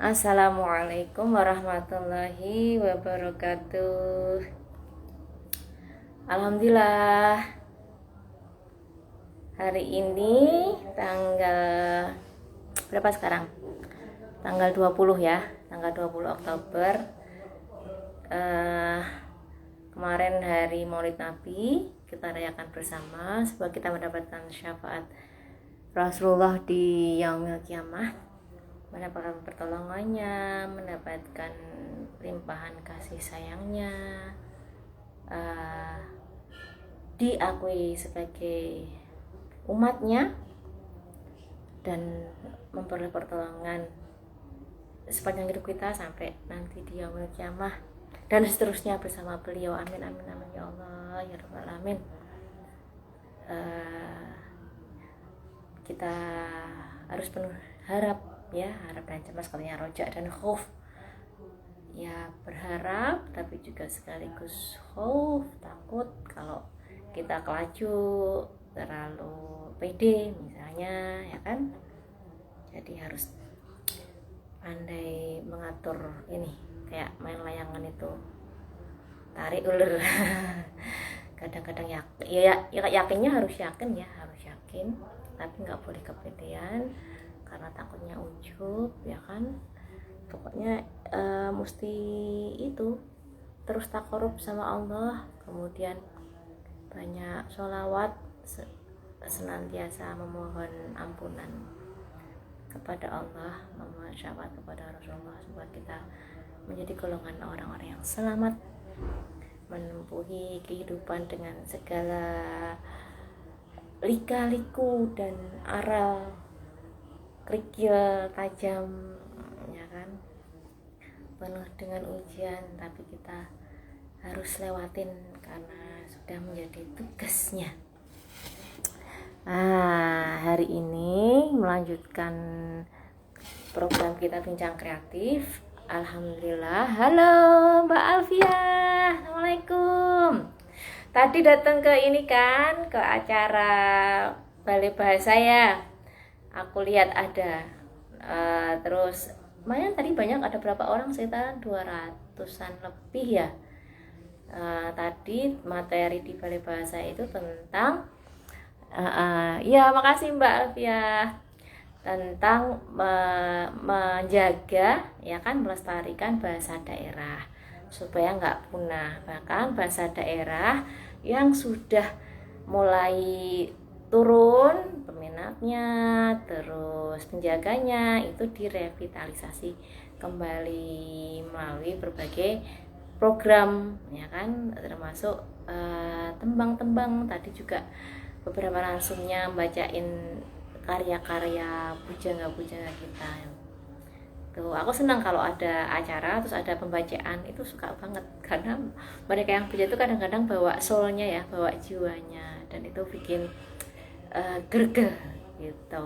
Assalamualaikum warahmatullahi wabarakatuh. Alhamdulillah, hari ini tanggal berapa sekarang? Tanggal 20 ya, tanggal 20 Oktober. Kemarin hari Maulid Nabi, kita rayakan bersama supaya kita mendapatkan syafaat Rasulullah di yaumil kiamah, mendapatkan pertolongannya, mendapatkan limpahan kasih sayangnya, diakui sebagai umatnya, dan memperoleh pertolongan sepanjang hidup kita sampai nanti di yaumil kiamah dan seterusnya bersama beliau. Amin amin amin ya Allah ya rabbal alamin. Kita harus penuh harap ya, harap dan cemas, katanya roja dan khauf ya, berharap tapi juga sekaligus khauf, takut kalau kita kelaju terlalu pede misalnya ya kan. Jadi harus pandai mengatur ini, kayak main layangan itu, tarik ulur. Kadang-kadang yakinnya harus yakin ya, harus yakin, tapi nggak boleh kepedean karena takutnya ujub ya kan. Pokoknya mesti itu terus takarub sama Allah, kemudian banyak sholawat, senantiasa memohon ampunan kepada Allah, memohon syafaat kepada Rasulullah supaya kita menjadi golongan orang-orang yang selamat menempuhi kehidupan dengan segala lika-liku dan aral kerikil tajam ya kan, penuh dengan ujian, tapi kita harus lewatin karena sudah menjadi tugasnya. Hari ini melanjutkan program kita Bincang Kreatif. Alhamdulillah. Halo Mbak Alfia, Assalamualaikum. Tadi datang ke ini kan, ke acara Balai Bahasa ya. Aku lihat ada terus lumayan tadi banyak, ada berapa orang, sekitar 200-an lebih ya. Tadi materi di Balai Bahasa itu tentang ya makasih Mbak Alfia, tentang menjaga ya kan, melestarikan bahasa daerah supaya nggak punah. Bahkan bahasa daerah yang sudah mulai turun peminatnya, terus penjaganya itu direvitalisasi kembali melalui berbagai program ya kan, termasuk tembang-tembang. Tadi juga beberapa langsungnya bacain karya-karya bujangga-bujangga kita. Tuh, aku senang kalau ada acara terus ada pembacaan, itu suka banget karena mereka yang baca itu kadang-kadang bawa soulnya ya, bawa jiwanya, dan itu bikin greget gitu,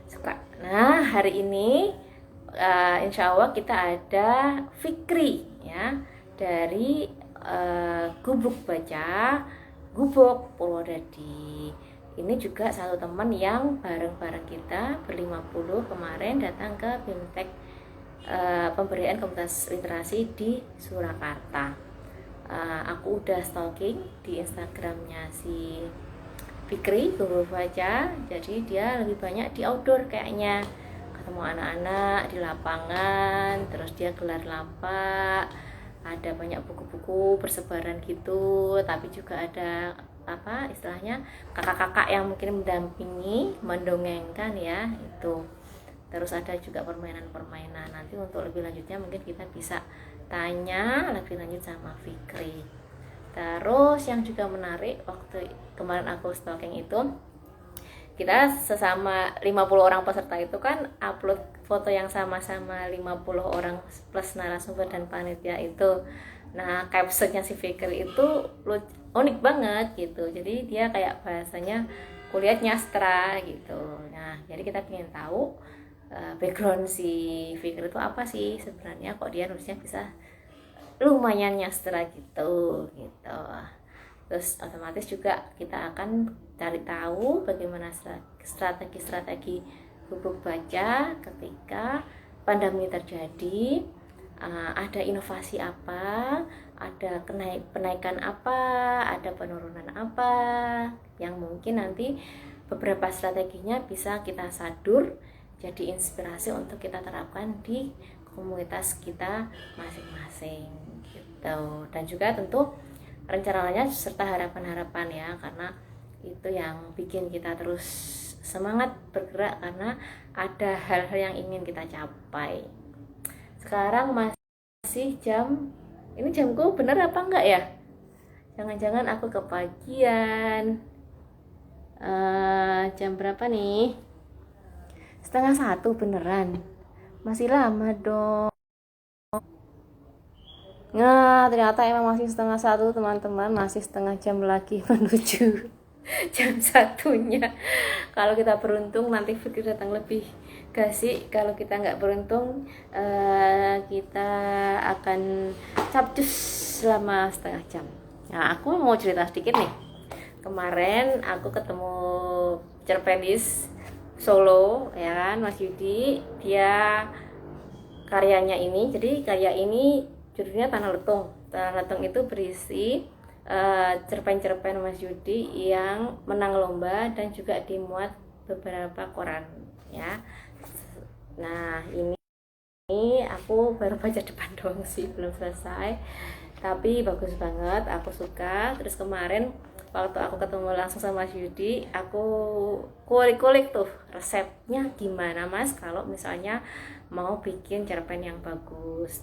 suka. Nah hari ini insya Allah kita ada Fikri ya, dari Gubuk Baca Gubuk Purwodadi. Ini juga satu teman yang bareng-bareng kita ber-50 kemarin datang ke BIMTEK pemberian komunitas literasi di Surakarta. Aku udah stalking di Instagramnya si Fikri Gubuk Baca, jadi dia lebih banyak di outdoor kayaknya, ketemu anak-anak di lapangan, terus dia gelar lampa, ada banyak buku-buku bersebaran gitu, tapi juga ada apa istilahnya kakak-kakak yang mungkin mendampingi, mendongengkan ya itu. Terus ada juga permainan-permainan. Nanti untuk lebih lanjutnya mungkin kita bisa tanya lebih lanjut sama Fikri. Terus yang juga menarik, waktu kemarin aku stalking itu, kita sesama 50 orang peserta itu kan upload foto yang sama-sama 50 orang plus narasumber dan panitia itu. Nah captionnya si Fikri itu unik banget gitu, jadi dia kayak bahasanya kuliah nyastra gitu. Nah jadi kita pengen tahu background si Fikri itu apa sih sebenarnya, kok dia nulisnya bisa lumayan nyastra gitu. Terus otomatis juga kita akan cari tahu bagaimana strategi-strategi Gubuk Baca ketika pandemi terjadi, ada inovasi apa, ada penaikan apa, ada penurunan apa, yang mungkin nanti beberapa strateginya bisa kita sadur jadi inspirasi untuk kita terapkan di komunitas kita masing-masing gitu. Dan juga tentu rencananya serta harapan-harapan ya, karena itu yang bikin kita terus semangat bergerak karena ada hal-hal yang ingin kita capai. Sekarang masih ini jamku bener apa enggak ya? Jangan-jangan aku kebagian. Jam berapa nih? 12:30 beneran. Masih lama dong. Nah, ternyata emang masih 12:30 teman-teman, masih setengah jam lagi menuju jam satunya. Kalau kita beruntung nanti Fikri datang lebih gasik, kalau kita nggak beruntung kita akan capcus selama setengah jam. Nah, aku mau cerita sedikit nih. Kemarin aku ketemu cerpenis Solo ya kan, Mas Yudi. Dia karyanya ini, jadi karya ini judulnya Tanah Letung. Tanah Letung itu berisi cerpen-cerpen Mas Yudi yang menang lomba dan juga dimuat beberapa koran ya. Nah, ini aku baru baca depan doang sih, belum selesai. Tapi bagus banget, aku suka. Terus kemarin waktu aku ketemu langsung sama Mas Yudi, aku kulik-kulik tuh resepnya gimana Mas kalau misalnya mau bikin cerpen yang bagus.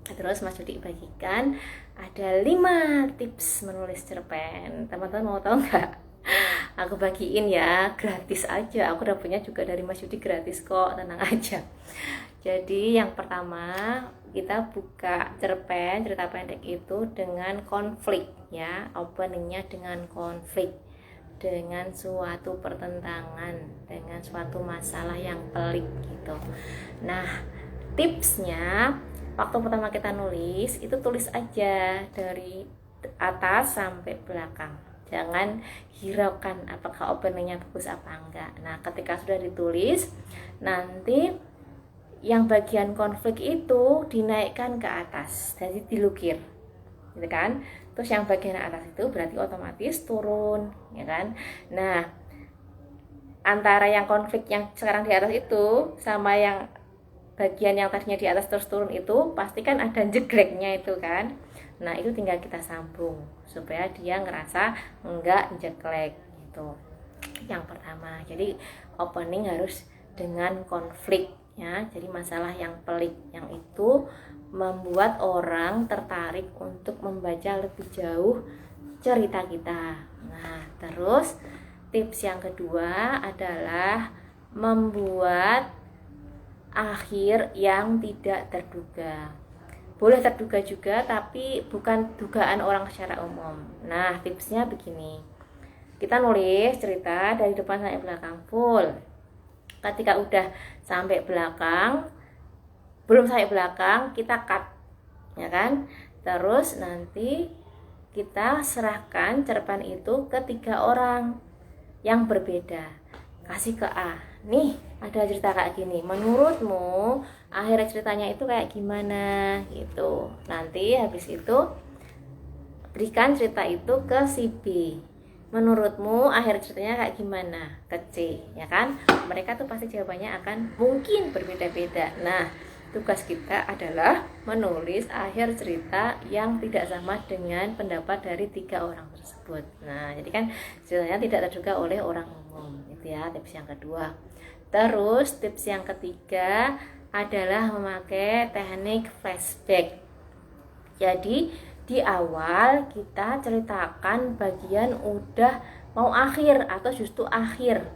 Terus Mas Yudi bagikan ada 5 tips menulis cerpen. Teman-teman mau tahu nggak? Aku bagiin ya, gratis aja. Aku udah punya juga dari Mas Yudi gratis kok, tenang aja. Jadi yang pertama, kita buka cerpen cerita pendek itu dengan konflik ya, openingnya dengan konflik, dengan suatu pertentangan, dengan suatu masalah yang pelik gitu. Nah, tipsnya waktu pertama kita nulis itu tulis aja dari atas sampai belakang, jangan hiraukan apakah openingnya bagus apa enggak. Nah, ketika sudah ditulis, nanti yang bagian konflik itu dinaikkan ke atas, jadi dilukir gitu kan. Terus yang bagian atas itu berarti otomatis turun ya kan. Nah, antara yang konflik yang sekarang di atas itu sama yang bagian yang tadinya di atas terus turun itu pasti kan ada jegleknya itu kan. Nah, itu tinggal kita sambung supaya dia ngerasa enggak jeglek gitu. Yang pertama, jadi opening harus dengan konflik ya, jadi masalah yang pelik, yang itu membuat orang tertarik untuk membaca lebih jauh cerita kita. Nah, terus tips yang kedua adalah membuat akhir yang tidak terduga. Boleh terduga juga, tapi bukan dugaan orang secara umum. Nah, tipsnya begini. Kita nulis cerita dari depan sampai belakang full. Ketika udah sampai belakang, belum sampai belakang, kita cut ya kan. Terus nanti kita serahkan cerpen itu ke 3 orang yang berbeda. Kasih ke A, nih ada cerita kayak gini, menurutmu akhir ceritanya itu kayak gimana gitu. Nanti habis itu berikan cerita itu ke si B, menurutmu akhir ceritanya kayak gimana, ke C ya kan. Mereka tuh pasti jawabannya akan mungkin berbeda-beda. Nah, tugas kita adalah menulis akhir cerita yang tidak sama dengan pendapat dari 3 orang tersebut. Nah, jadi kan ceritanya tidak terduga oleh orang umum. Itu ya tips yang kedua. Terus tips yang ketiga adalah memakai teknik flashback. Jadi di awal kita ceritakan bagian udah mau akhir atau justru akhir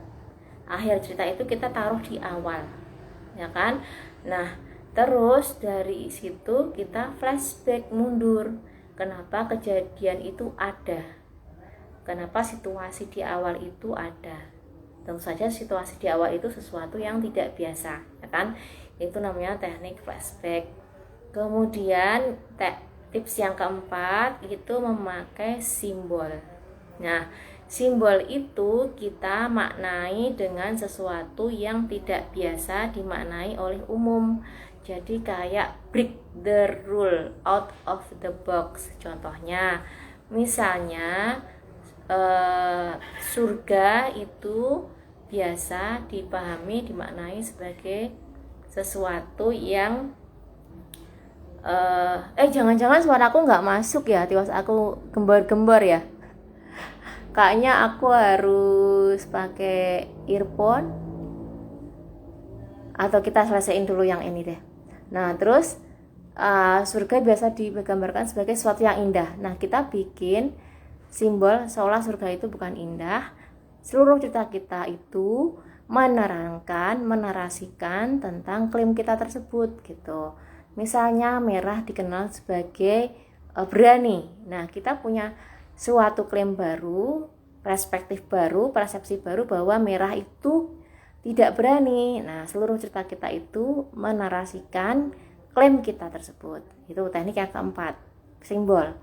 cerita itu kita taruh di awal ya kan. Nah, terus dari situ kita flashback mundur, kenapa kejadian itu ada, kenapa situasi di awal itu ada. Tentu saja situasi di awal itu sesuatu yang tidak biasa ya kan, itu namanya teknik flashback. Kemudian tips yang keempat itu memakai simbol. Nah, simbol itu kita maknai dengan sesuatu yang tidak biasa dimaknai oleh umum. Jadi kayak break the rule, out of the box. Contohnya, misalnya surga itu biasa dipahami, dimaknai sebagai sesuatu yang jangan-jangan suaraku nggak masuk ya, tiwas aku gembar-gembar ya. Kayaknya aku harus pakai earphone, atau kita selesaiin dulu yang ini deh. Nah terus surga biasa digambarkan sebagai sesuatu yang indah. Nah kita bikin simbol seolah surga itu bukan indah. Seluruh cerita kita itu menerangkan, menarasikan tentang klaim kita tersebut gitu. Misalnya merah dikenal sebagai berani. Nah kita punya suatu klaim baru, perspektif baru, persepsi baru bahwa merah itu tidak berani. Nah seluruh cerita kita itu menarasikan klaim kita tersebut. Itu teknik yang keempat, simbol.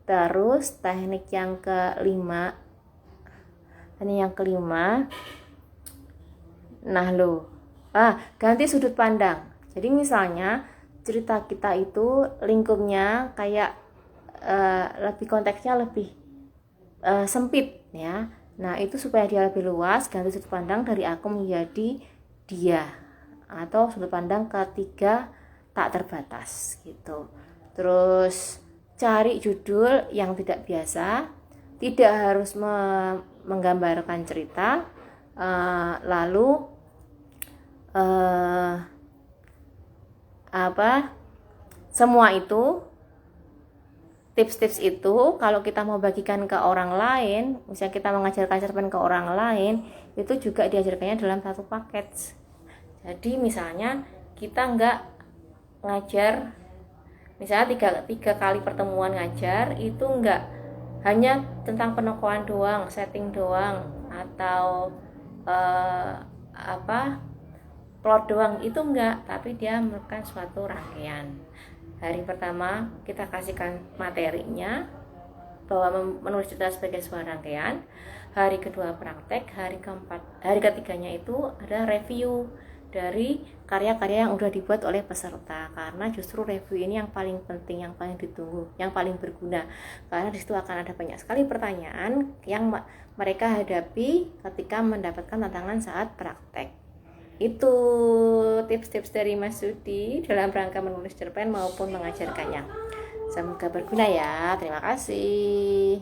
Terus teknik yang kelima, ganti sudut pandang. Jadi misalnya cerita kita itu lingkupnya kayak lebih konteksnya lebih sempit ya. Nah itu supaya dia lebih luas, ganti sudut pandang dari aku menjadi dia, atau sudut pandang ketiga tak terbatas gitu. Terus cari judul yang tidak biasa, tidak harus menggambarkan cerita, lalu semua itu tips-tips itu kalau kita mau bagikan ke orang lain, misalnya kita mengajarkan cerpen ke orang lain, itu juga diajarkannya dalam satu paket. Jadi misalnya kita nggak ngajar, misalnya tiga kali pertemuan ngajar itu nggak hanya tentang penokohan doang, setting doang, atau plot doang, itu enggak, tapi dia merupakan suatu rangkaian. Hari pertama kita kasihkan materinya bahwa menulis cerita sebagai sebuah rangkaian. Hari kedua praktek, hari ketiganya itu ada review dari karya-karya yang udah dibuat oleh peserta, karena justru review ini yang paling penting, yang paling ditunggu, yang paling berguna, karena disitu akan ada banyak sekali pertanyaan yang mereka hadapi ketika mendapatkan tantangan saat praktek. Itu tips-tips dari Mas Sudi dalam rangka menulis cerpen maupun mengajarkannya. Semoga berguna ya. Terima kasih.